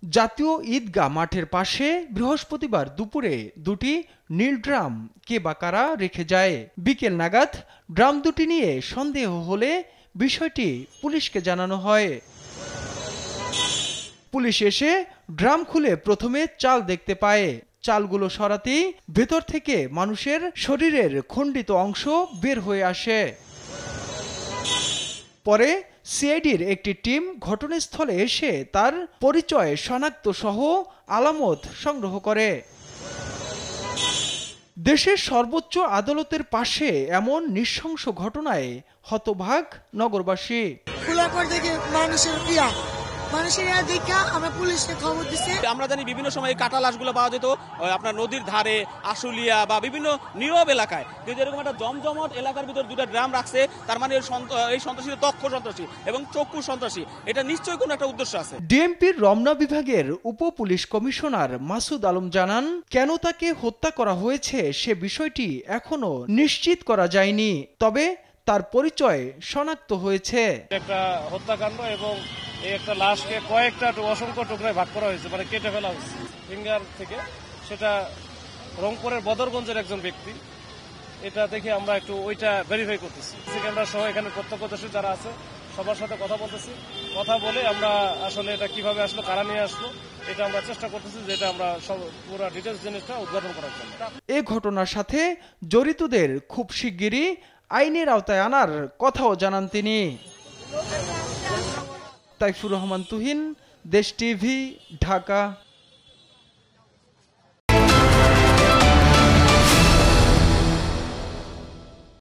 জাতীয় ঈদগাহ মাঠের পাশে বৃহস্পতিবার দুপুরে দুটি নীল ড্রাম কে বা কারা রেখে যায়। বিকেল নাগাদ ড্রাম দুটি নিয়ে সন্দেহ হলে বিষয়টি পুলিশকে জানানো হয়। পুলিশ এসে ড্রাম খুলে প্রথমে চাল দেখতে পায়। চালগুলো সরাতেই ভেতর থেকে মানুষের শরীরের খণ্ডিত অংশ বের হয়ে আসে। পরে সিআইডির একটি টিম ঘটনাস্থলে এসে তার পরিচয় শনাক্ত সহ আলামত সংগ্রহ করে। দেশের সর্বোচ্চ আদালতের পাশে এমন নৃশংস ঘটনায় হতবাক নগরবাসী। আমরা জানি বিভিন্ন সময় কাটা লাশগুলো পাওয়া যেত আপনার নদীর ধারে, আশুলিয়া বা বিভিন্ন নীরব এলাকায়, কিন্তু এরকম একটা জমজমট এলাকার ভিতর দুটো ড্রাম রাখছে, তার মানে এই সন্ত্রাসী দক্ষ সন্ত্রাসী এবং চক্ষু সন্ত্রাসী, এটা নিশ্চয়ই কোনো একটা উদ্দেশ্য আছে। ডিএমপির রমনা বিভাগের উপ পুলিশ কমিশনার মাসুদ আলম জানান, কেন তাকে হত্যা করা হয়েছে সে বিষয়টি এখনো নিশ্চিত করা যায়নি, তবে তার পরিচয় শনাক্ত হয়েছে। একটা হত্যাকাণ্ড এবং এই একটা লাশকে কয়েকটা অসংখ্য টুকরায় ভাগ করা হয়েছে, মানে কেটে ফেলা হয়েছে ফিঙ্গার থেকে। সেটা রংপুরের বদরগঞ্জের একজন ব্যক্তি। এটা দেখে আমরা একটু ওইটা ভেরিফাই করতেছি। ক্যামেরা সহ এখানে প্রত্যক্ষদর্শী যারা আছে সবার সাথে কথা বলতেছি। কথা বলে আমরা আসলে এটা কিভাবে আসলো, কারা নিয়ে আসলো, এটা আমরা চেষ্টা করতেছি যে এটা আমরা সব পুরো ডিটেইলস জিনিসটা উদ্ঘাটন করার জন্য। এই ঘটনার সাথে জড়িতদের খুব শিগগিরই আইনের আওতায় আনার কথাও জানান তিনি। তাইফুর রহমান তুহিন, দেশ টিভি, ঢাকা।